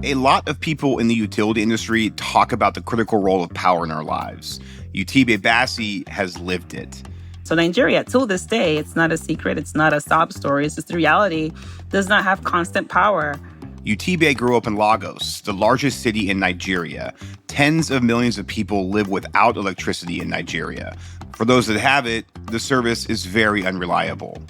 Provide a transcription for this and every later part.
A lot of people in the utility industry talk about the critical role of power in our lives. Utibe Bassey has lived it. So Nigeria, till this day, it's not a secret, it's not a sob story, it's just the reality, does not have constant power. Utibe grew up in Lagos, the largest city in Nigeria. Tens of millions of people live without electricity in Nigeria. For those that have it, the service is very unreliable.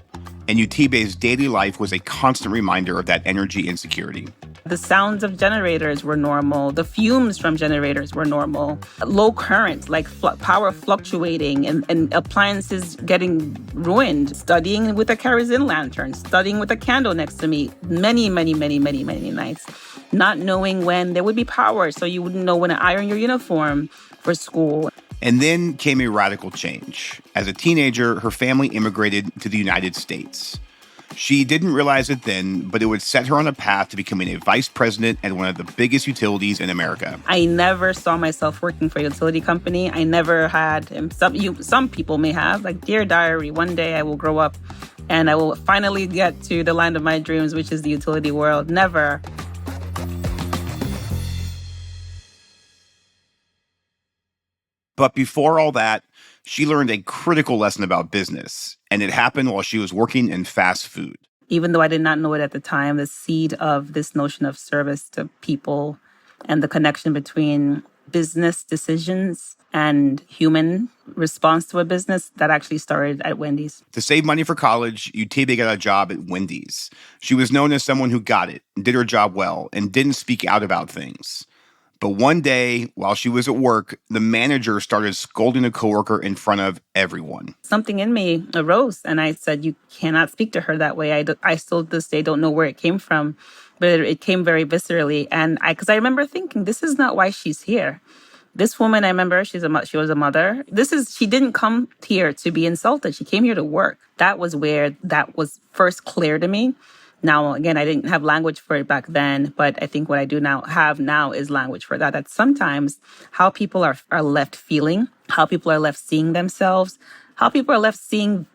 And Utibe's daily life was a constant reminder of that energy insecurity. The sounds of generators were normal. The fumes from generators were normal. Low current, like power fluctuating and appliances getting ruined. Studying with a kerosene lantern, studying with a candle next to me. Many nights. Not knowing when there would be power, so you wouldn't know when to iron your uniform for school. And then came a radical change. As a teenager, her family immigrated to the United States. She didn't realize it then, but it would set her on a path to becoming a vice president at one of the biggest utilities in America. I never saw myself working for a utility company. I never had, some people may have, like, dear diary, one day I will grow up and I will finally get to the land of my dreams, which is the utility world. Never. But before all that, she learned a critical lesson about business, and it happened while she was working in fast food. Even though I did not know it at the time, the seed of this notion of service to people and the connection between business decisions and human response to a business, that actually started at Wendy's. To save money for college, Utibe got a job at Wendy's. She was known as someone who got it, did her job well, and didn't speak out about things. But one day, while she was at work, the manager started scolding a coworker in front of everyone. Something in me arose, and I said, you cannot speak to her that way. I still to this day don't know where it came from, but it came very viscerally. And because I remember thinking, this is not why she's here. This woman, I remember, she was a mother. She didn't come here to be insulted. She came here to work. That was where that was first clear to me. Now, again, I didn't have language for it back then, but I think what I do have now is language for that. That sometimes how people are left feeling, how people are left seeing themselves, how people are left seeing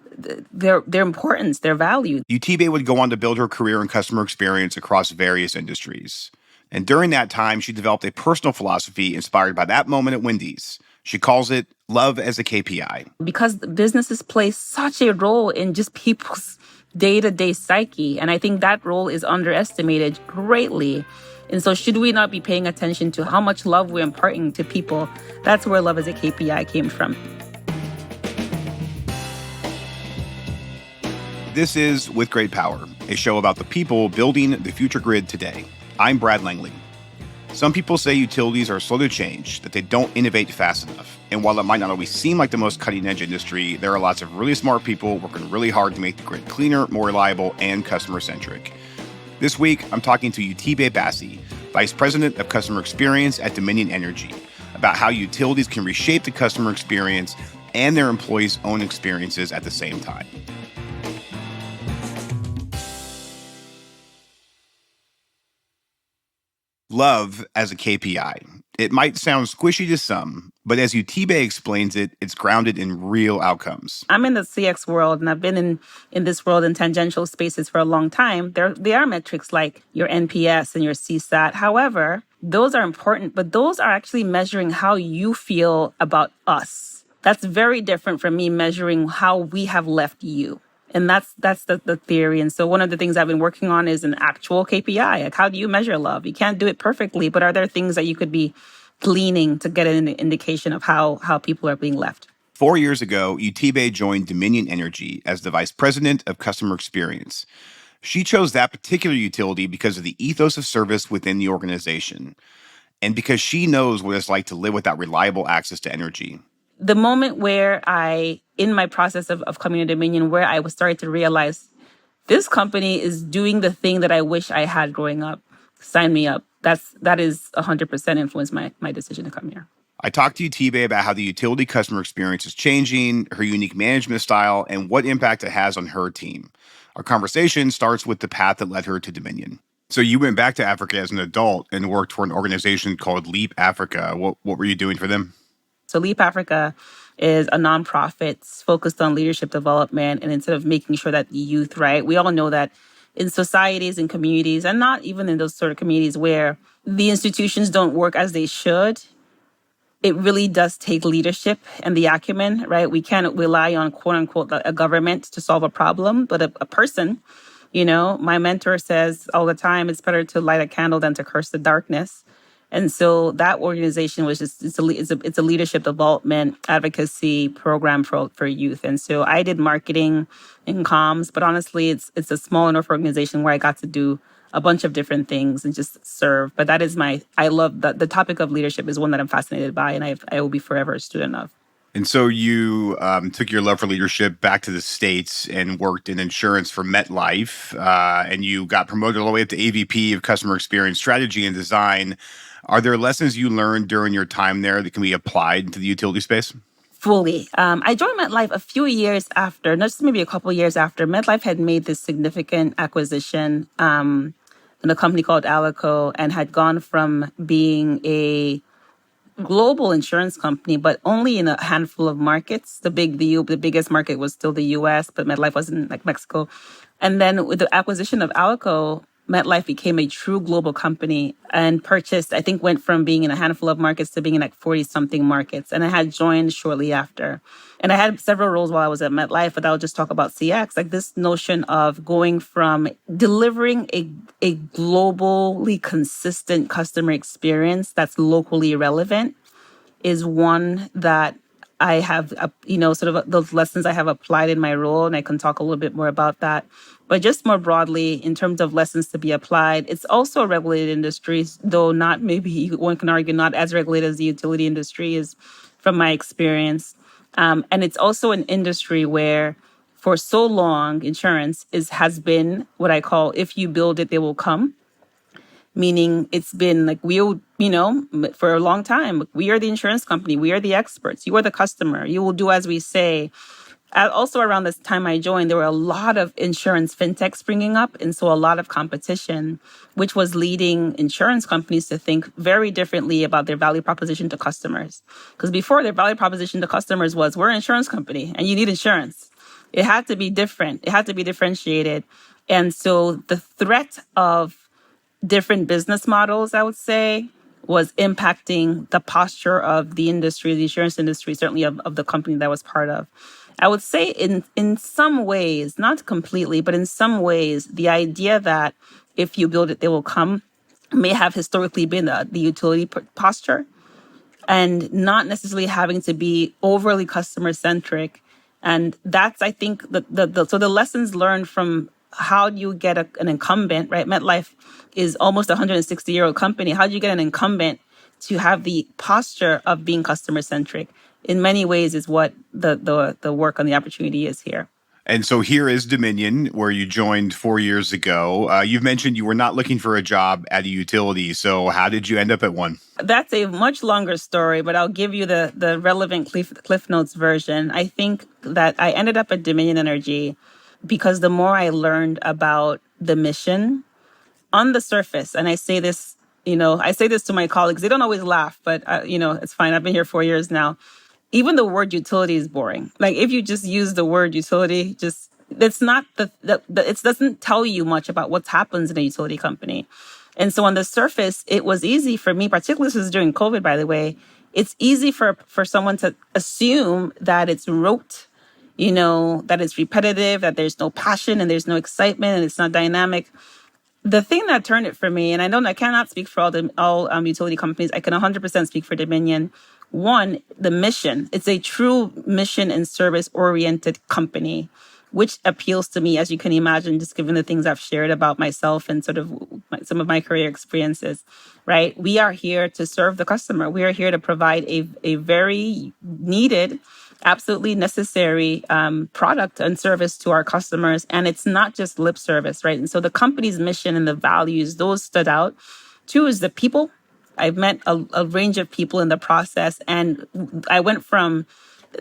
their importance, their value. Utibe would go on to build her career in customer experience across various industries. And during that time, she developed a personal philosophy inspired by that moment at Wendy's. She calls it love as a KPI. Because businesses play such a role in just people's day-to-day psyche. And I think that role is underestimated greatly. And so should we not be paying attention to how much love we're imparting to people? That's where love as a KPI came from. This is With Great Power, a show about the people building the future grid today. I'm Brad Langley. Some people say utilities are slow to change, that they don't innovate fast enough. And while it might not always seem like the most cutting-edge industry, there are lots of really smart people working really hard to make the grid cleaner, more reliable, and customer-centric. This week, I'm talking to Utibe Bassey, Vice President of Customer Experience at Dominion Energy, about how utilities can reshape the customer experience and their employees' own experiences at the same time. Love as a KPI. It might sound squishy to some, but as Utibe explains it, it's grounded in real outcomes. I'm in the CX world, and I've been in this world in tangential spaces for a long time. There are metrics like your NPS and your CSAT. However, those are important, but those are actually measuring how you feel about us. That's very different from me measuring how we have left you. And that's the theory. And so one of the things I've been working on is an actual KPI. Like, how do you measure love? You can't do it perfectly, but are there things that you could be gleaning to get an indication of how people are being left? 4 years ago, Utibe joined Dominion Energy as the Vice President of Customer Experience. She chose that particular utility because of the ethos of service within the organization, and because she knows what it's like to live without reliable access to energy. The moment where in my process of coming to Dominion, where I was starting to realize this company is doing the thing that I wish I had growing up. Sign me up. That is 100% influenced my decision to come here. I talked to Utibe about how the utility customer experience is changing, her unique management style, and what impact it has on her team. Our conversation starts with the path that led her to Dominion. So you went back to Africa as an adult and worked for an organization called Leap Africa. What were you doing for them? So Leap Africa is a nonprofit focused on leadership development, and instead of making sure that the youth, right? We all know that in societies and communities, and not even in those sort of communities where the institutions don't work as they should, it really does take leadership and the acumen, right? We can't rely on quote unquote a government to solve a problem, but a person. My mentor says all the time, it's better to light a candle than to curse the darkness. And so that organization was just, it's a leadership development advocacy program for youth. And so I did marketing and comms, but honestly, it's a small enough organization where I got to do a bunch of different things and just serve. But that is I love the topic of leadership is one that I'm fascinated by, and I will be forever a student of. And so you took your love for leadership back to the States and worked in insurance for MetLife, and you got promoted all the way up to AVP of Customer Experience Strategy and Design. Are there lessons you learned during your time there that can be applied to the utility space? Fully. I joined MetLife a few years after, just maybe a couple of years after, MetLife had made this significant acquisition in a company called Alico and had gone from being a global insurance company, but only in a handful of markets. The biggest market was still the U.S., but MetLife wasn't like Mexico. And then with the acquisition of Alico, MetLife became a true global company and went from being in a handful of markets to being in like 40 something markets. And I had joined shortly after. And I had several roles while I was at MetLife, but I'll just talk about CX, like this notion of going from delivering a globally consistent customer experience that's locally relevant is one that I have, sort of those lessons I have applied in my role, and I can talk a little bit more about that. But just more broadly, in terms of lessons to be applied, it's also a regulated industry, though not maybe one can argue not as regulated as the utility industry is from my experience. And it's also an industry where for so long, insurance has been what I call, if you build it, they will come. Meaning it's been like for a long time, we are the insurance company. We are the experts. You are the customer. You will do as we say. Also around this time I joined, there were a lot of insurance fintechs springing up. And so a lot of competition, which was leading insurance companies to think very differently about their value proposition to customers. Because before, their value proposition to customers was, we're an insurance company and you need insurance. It had to be different. It had to be differentiated. And so the threat of different business models, I would say, was impacting the posture of the industry, the insurance industry, certainly of the company that I was part of. I would say in some ways, not completely, but in some ways, the idea that if you build it, they will come may have historically been the utility posture, and not necessarily having to be overly customer centric. And that's, I think, so the lessons learned from how do you get an incumbent, right? MetLife is almost a 160-year-old company. How do you get an incumbent to have the posture of being customer centric? In many ways is what the work on the opportunity is here. And so here is Dominion, where you joined 4 years ago. You've mentioned you were not looking for a job at a utility. So how did you end up at one? That's a much longer story, but I'll give you the relevant Cliff Notes version. I think that I ended up at Dominion Energy because the more I learned about the mission on the surface, and I say this to my colleagues, they don't always laugh, but it's fine. I've been here 4 years now. Even the word utility is boring. Like if you just use the word utility, it's not it doesn't tell you much about what happens in a utility company. And so on the surface, it was easy for me, particularly this was during COVID, by the way, it's easy for someone to assume that it's rote, that it's repetitive, that there's no passion and there's no excitement and it's not dynamic. The thing that turned it for me, and I cannot speak for all utility companies. I can 100% speak for Dominion. One, the mission. It's a true mission and service oriented company, which appeals to me, as you can imagine, just given the things I've shared about myself and sort of some of my career experiences, right? We are here to serve the customer. We are here to provide a very needed, absolutely necessary product and service to our customers. And it's not just lip service, right? And so the company's mission and the values, those stood out. Two is the people. I've met a range of people in the process. And I went from,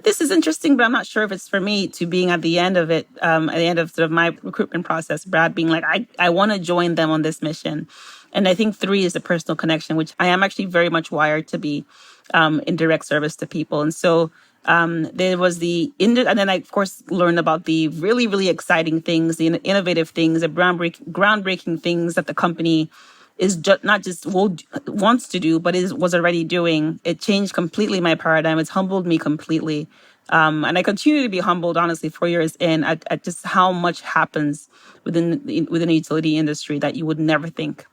this is interesting, but I'm not sure if it's for me, to being at the end of it, at the end of sort of my recruitment process, Brad being like, I want to join them on this mission. And I think three is the personal connection, which I am actually very much wired to be in direct service to people. And so There was and then I of course learned about the really, really exciting things, the innovative things, the groundbreaking things that the company is not just wants to do, but was already doing. It changed completely my paradigm. It's humbled me completely. And I continue to be humbled, honestly, 4 years in, at just how much happens within the utility industry that you would never think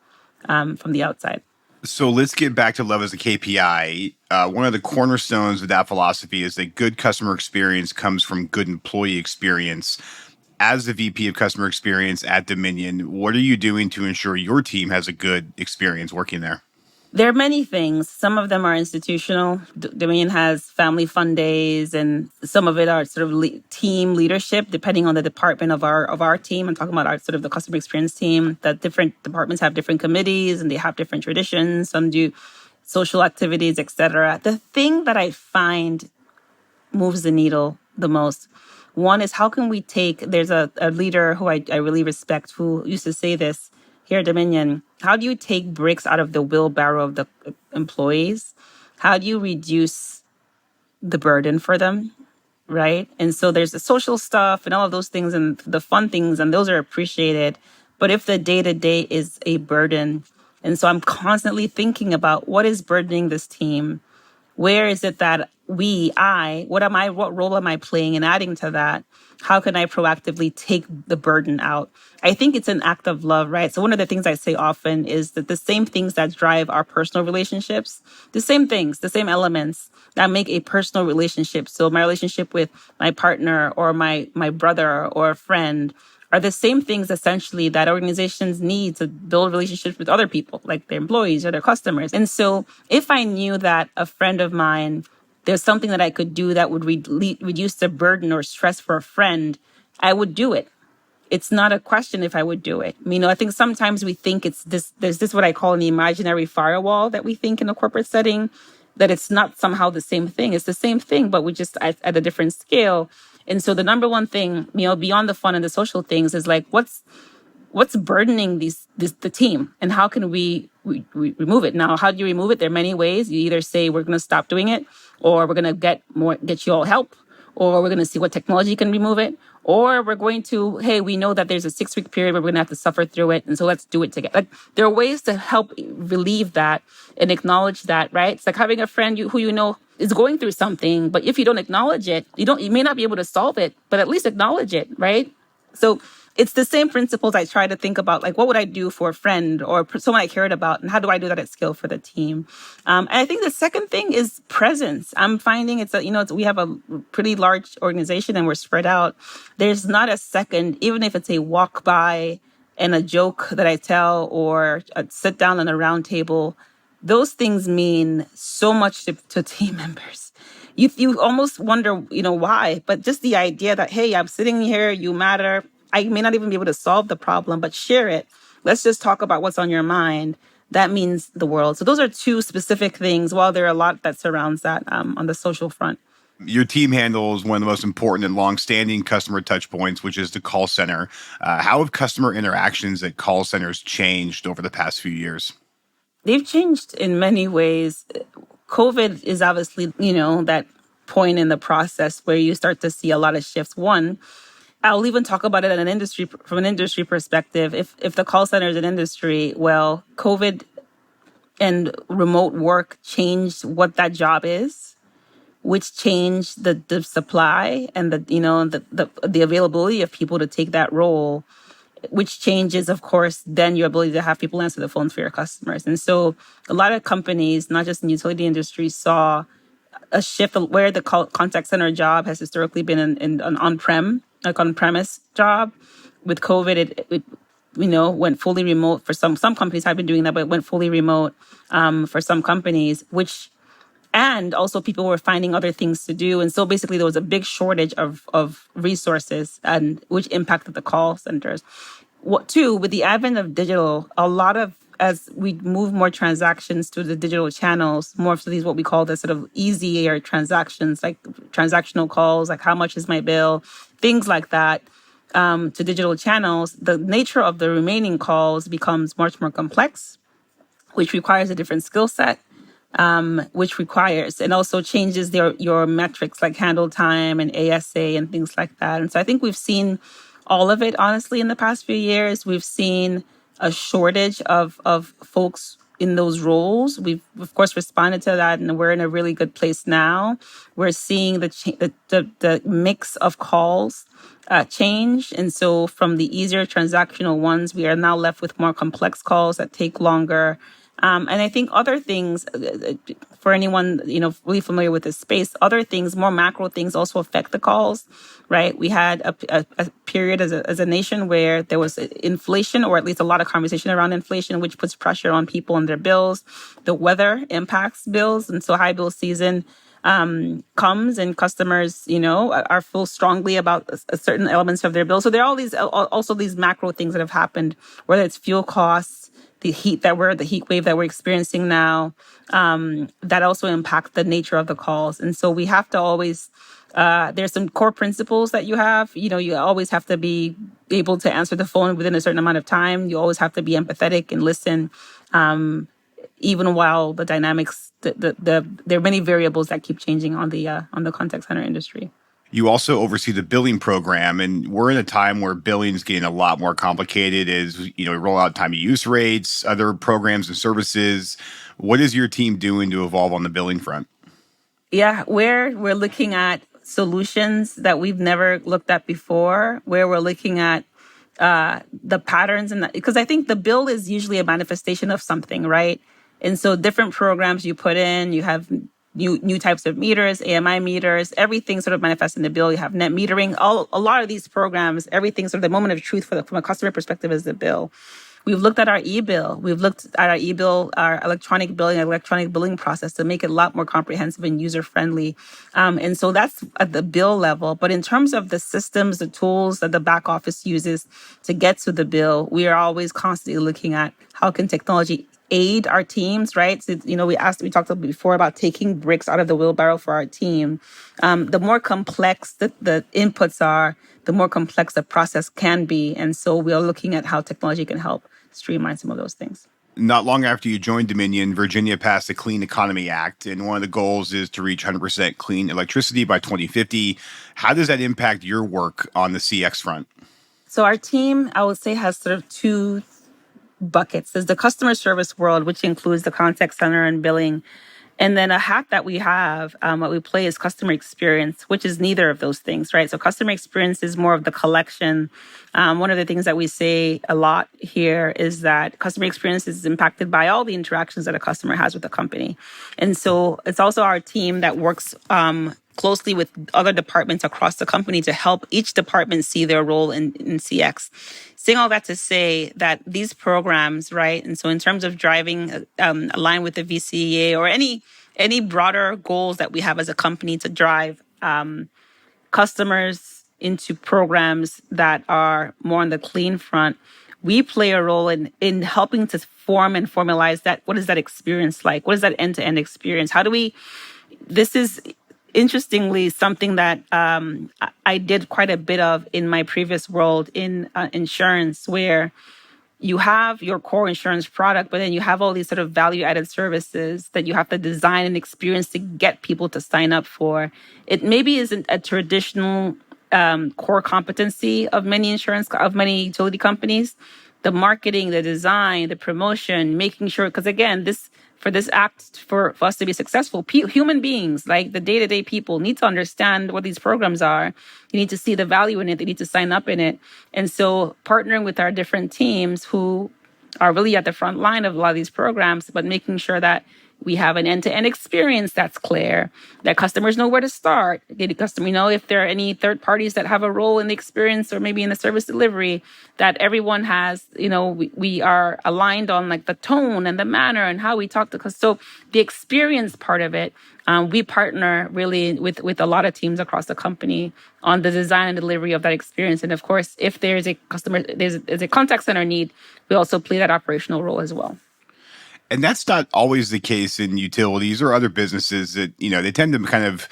from the outside. So let's get back to love as a KPI. One of the cornerstones of that philosophy is that good customer experience comes from good employee experience. As the VP of customer experience at Dominion, what are you doing to ensure your team has a good experience working there? There are many things. Some of them are institutional. Dominion has family fun days, and some of it are sort of team leadership, depending on the department of our team. I'm talking about our sort of the customer experience team. That different departments have different committees, and they have different traditions. Some do social activities, etc. The thing that I find moves the needle the most, one is how can we there's a leader who I really respect who used to say this here at Dominion. How do you take bricks out of the wheelbarrow of the employees? How do you reduce the burden for them? Right. And so there's the social stuff and all of those things and the fun things, and those are appreciated. But if the day to day is a burden, and so I'm constantly thinking about what is burdening this team, where is it that what role am I playing in adding to that? How can I proactively take the burden out? I think it's an act of love, right? So one of the things I say often is that the same things that drive our personal relationships, the same things, the same elements that make a personal relationship. So my relationship with my partner or my brother or a friend are the same things essentially that organizations need to build relationships with other people, like their employees or their customers. And so if I knew that a friend of mine, there's something that I could do that would reduce the burden or stress for a friend, I would do it. It's not a question if I would do it. I think sometimes we think there's this what I call an imaginary firewall that we think in a corporate setting, that it's not somehow the same thing. It's the same thing, but we just at a different scale. And so the number one thing, beyond the fun and the social things, is like what's burdening the team, and how can we remove it? Now, how do you remove it? There are many ways. You either say we're going to stop doing it, or we're going to get you all help, or we're going to see what technology can remove it, or we're going to, hey, we know that there's a 6-week period where we're going to have to suffer through it, and so let's do it together. Like, there are ways to help relieve that and acknowledge that, right? It's like having a friend who is going through something, but if you don't acknowledge it, you may not be able to solve it, but at least acknowledge it, right? So it's the same principles I try to think about, like what would I do for a friend or someone I cared about, and how do I do that at scale for the team? And I think the second thing is presence. I'm finding we have a pretty large organization and we're spread out. There's not a second, even if it's a walk by and a joke that I tell or a sit down on a round table, those things mean so much to team members. You almost wonder, why, but just the idea that, hey, I'm sitting here, you matter. I may not even be able to solve the problem, but share it. Let's just talk about what's on your mind. That means the world. So those are two specific things, while there are a lot that surrounds that on the social front. Your team handles one of the most important and long-standing customer touch points, which is the call center. How have customer interactions at call centers changed over the past few years? They've changed in many ways. COVID is obviously, that point in the process where you start to see a lot of shifts. One, I'll even talk about it from an industry perspective. If the call center is an industry, well, COVID and remote work changed what that job is, which changed the supply and the availability of people to take that role, which changes, of course, then your ability to have people answer the phones for your customers. And so a lot of companies, not just in the utility industry, saw a shift where the contact center job has historically been an on-premise job. With COVID, it went fully remote for some companies have been doing that, but it went fully remote for some companies, and also people were finding other things to do. And so basically there was a big shortage of resources, and which impacted the call centers. With the advent of digital, as we move more transactions to the digital channels, more of these what we call the sort of easier transactions, like transactional calls, like how much is my bill, things like that, to digital channels, the nature of the remaining calls becomes much more complex, which requires a different skill set, which requires and also changes your metrics like handle time and ASA and things like that. And so I think we've seen all of it, honestly, in the past few years. We've seen a shortage of folks in those roles. We've, of course, responded to that, and we're in a really good place now. We're seeing the mix of calls change. And so from the easier transactional ones, we are now left with more complex calls that take longer. And I think other things, for anyone, really familiar with this space, other things, more macro things also affect the calls, right? We had a period as a nation where there was inflation, or at least a lot of conversation around inflation, which puts pressure on people and their bills. The weather impacts bills. And so high bill season comes and customers, are feel strongly about certain elements of their bill. So there are all these, also these macro things that have happened, whether it's fuel costs, the heat wave that we're experiencing now, that also impact the nature of the calls. And so we have to always, there's some core principles that you have. You always have to be able to answer the phone within a certain amount of time. You always have to be empathetic and listen, even while the dynamics, there are many variables that keep changing on the contact center industry. You also oversee the billing program, and we're in a time where billing is getting a lot more complicated as, we roll out time of use rates, other programs and services. What is your team doing to evolve on the billing front? Yeah, we're looking at solutions that we've never looked at before, where we're looking at the patterns, and because I think the bill is usually a manifestation of something, right? And so different programs you put in, you have new types of meters, AMI meters, everything sort of manifests in the bill. You have net metering. A lot of these programs, everything sort of the moment of truth from a customer perspective is the bill. We've looked at our e-bill. We've looked at our e-bill, our electronic billing process to make it a lot more comprehensive and user-friendly. And so that's at the bill level. But in terms of the systems, the tools that the back office uses to get to the bill, we are always constantly looking at how can technology aid our teams, right? So, we talked before about taking bricks out of the wheelbarrow for our team. The more complex the inputs are, the more complex the process can be. And so we are looking at how technology can help streamline some of those things. Not long after you joined Dominion, Virginia passed the Clean Economy Act, and one of the goals is to reach 100% clean electricity by 2050. How does that impact your work on the CX front? So our team, I would say, has sort of two buckets. There's the customer service world, which includes the contact center and billing. And then a hat that we have, what we play is customer experience, which is neither of those things, right? So customer experience is more of the collection. One of the things that we say a lot here is that customer experience is impacted by all the interactions that a customer has with the company. And so it's also our team that works closely with other departments across the company to help each department see their role in CX. Saying all that to say that these programs, right? And so in terms of driving, align with the VCEA or any broader goals that we have as a company to drive customers into programs that are more on the clean front, we play a role in helping to form and formalize that. What is that experience like? What is that end-to-end experience? This is interestingly something that I did quite a bit of in my previous world in insurance, where you have your core insurance product, but then you have all these sort of value-added services that you have to design and experience to get people to sign up for. It maybe isn't a traditional core competency of many utility companies. The marketing, the design, the promotion, making sure, because again, for this act, for us to be successful, human beings, like the day-to-day people, need to understand what these programs are. You need to see the value in it. They need to sign up in it. And so partnering with our different teams who are really at the front line of a lot of these programs, but making sure that we have an end-to-end experience that's clear, that customers know where to start. If there are any third parties that have a role in the experience or maybe in the service delivery, that everyone has, we are aligned on like the tone and the manner and how we talk to customers. So the experience part of it, we partner really with a lot of teams across the company on the design and delivery of that experience. And of course, if there's a contact center need, we also play that operational role as well. And that's not always the case in utilities or other businesses that, they tend to kind of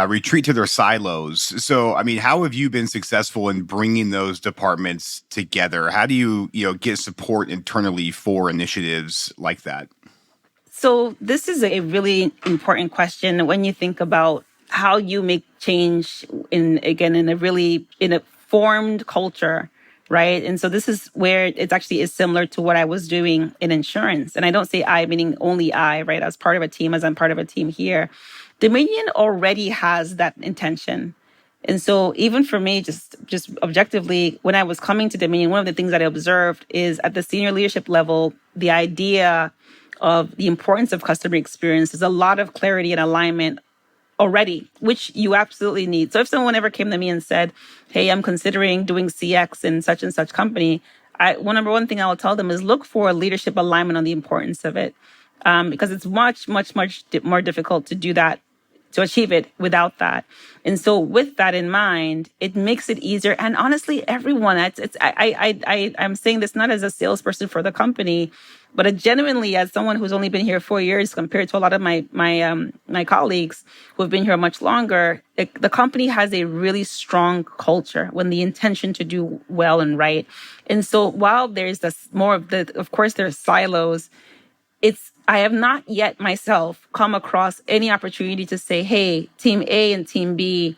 retreat to their silos. So, how have you been successful in bringing those departments together? How do you, get support internally for initiatives like that? So this is a really important question when you think about how you make change in a formed culture, right? And so this is where it actually is similar to what I was doing in insurance. And I don't say I, meaning only I, right? As part of a team, as I'm part of a team here. Dominion already has that intention. And so even for me, just objectively, when I was coming to Dominion, one of the things that I observed is at the senior leadership level, the idea of the importance of customer experience. There's a lot of clarity and alignment already, which you absolutely need. So if someone ever came to me and said, hey, I'm considering doing CX in such and such company, number one thing I will tell them is look for leadership alignment on the importance of it. Because it's much, much, much more difficult to do that, to achieve it without that. And so with that in mind, it makes it easier. And honestly, everyone, I'm saying this not as a salesperson for the company, but genuinely as someone who's only been here 4 years compared to a lot of my colleagues who have been here much longer. The company has a really strong culture when the intention to do well and right. And so while there's of course, there's silos. I have not yet myself come across any opportunity to say, hey, team A and team B,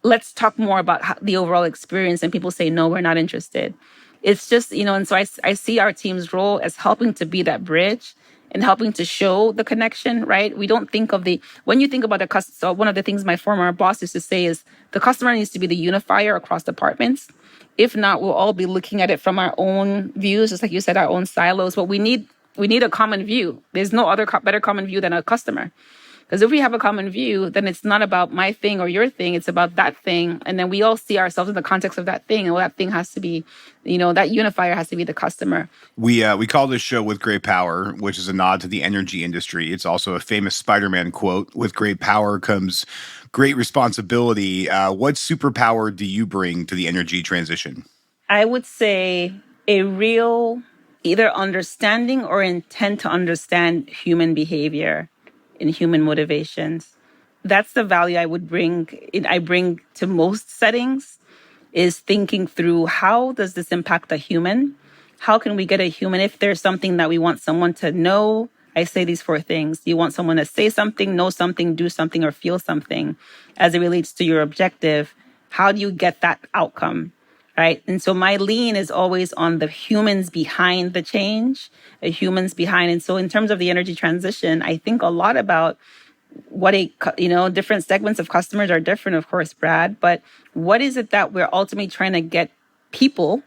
let's talk more about the overall experience. And people say, no, we're not interested. It's just, and so I see our team's role as helping to be that bridge and helping to show the connection, right? We don't think of when you think about the customer, so one of the things my former boss used to say is the customer needs to be the unifier across departments. If not, we'll all be looking at it from our own views, just like you said, our own silos. But we need a common view. There's no other better common view than a customer. Because if we have a common view, then it's not about my thing or your thing. It's about that thing. And then we all see ourselves in the context of that thing. And that thing has to be, that unifier has to be the customer. We call this show With Great Power, which is a nod to the energy industry. It's also a famous Spider-Man quote. With great power comes great responsibility. What superpower do you bring to the energy transition? I would say a real either understanding or intent to understand human behavior and human motivations. That's the value I bring to most settings, is thinking through how does this impact a human? How can we get a human? If there's something that we want someone to know, I say these 4 things. You want someone to say something, know something, do something, or feel something as it relates to your objective. How do you get that outcome? Right. And so my lean is always on the humans behind the change, the humans behind. And so in terms of the energy transition, I think a lot about what different segments of customers are different, of course, Brad, but what is it that we're ultimately trying to get people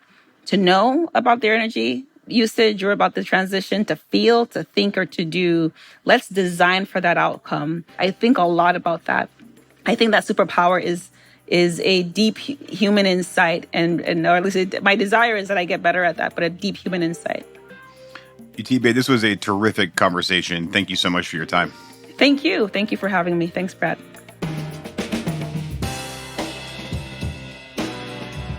to know about their energy usage or about the transition, to feel, to think, or to do? Let's design for that outcome. I think a lot about that. I think that superpower is a deep human insight, and or at least my desire is that I get better at that, but a deep human insight. Utibe, this was a terrific conversation. Thank you so much for your time. Thank you. Thank you for having me. Thanks, Brad.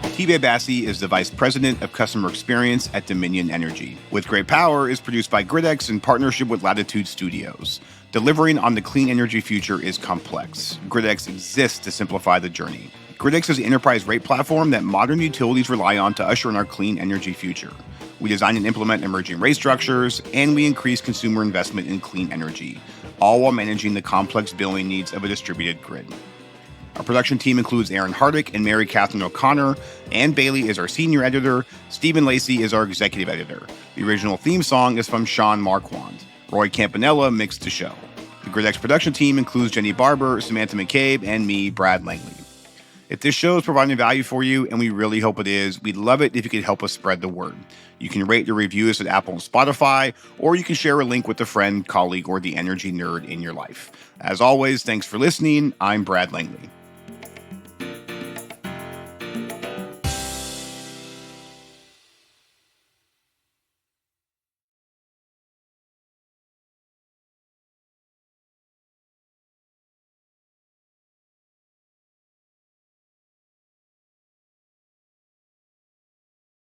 Utibe Bassey is the Vice President of Customer Experience at Dominion Energy. With Great Power is produced by Gridx in partnership with Latitude Studios. Delivering on the clean energy future is complex. Gridx exists to simplify the journey. Gridx is the enterprise rate platform that modern utilities rely on to usher in our clean energy future. We design and implement emerging rate structures, and we increase consumer investment in clean energy, all while managing the complex billing needs of a distributed grid. Our production team includes Aaron Hardick and Mary Catherine O'Connor. Ann Bailey is our senior editor. Stephen Lacey is our executive editor. The original theme song is from Sean Marquand. Roy Campanella mixed the show. The Gridx production team includes Jenny Barber, Samantha McCabe, and me, Brad Langley. If this show is providing value for you, and we really hope it is, we'd love it if you could help us spread the word. You can rate or review us at Apple and Spotify, or you can share a link with a friend, colleague, or the energy nerd in your life. As always, thanks for listening. I'm Brad Langley.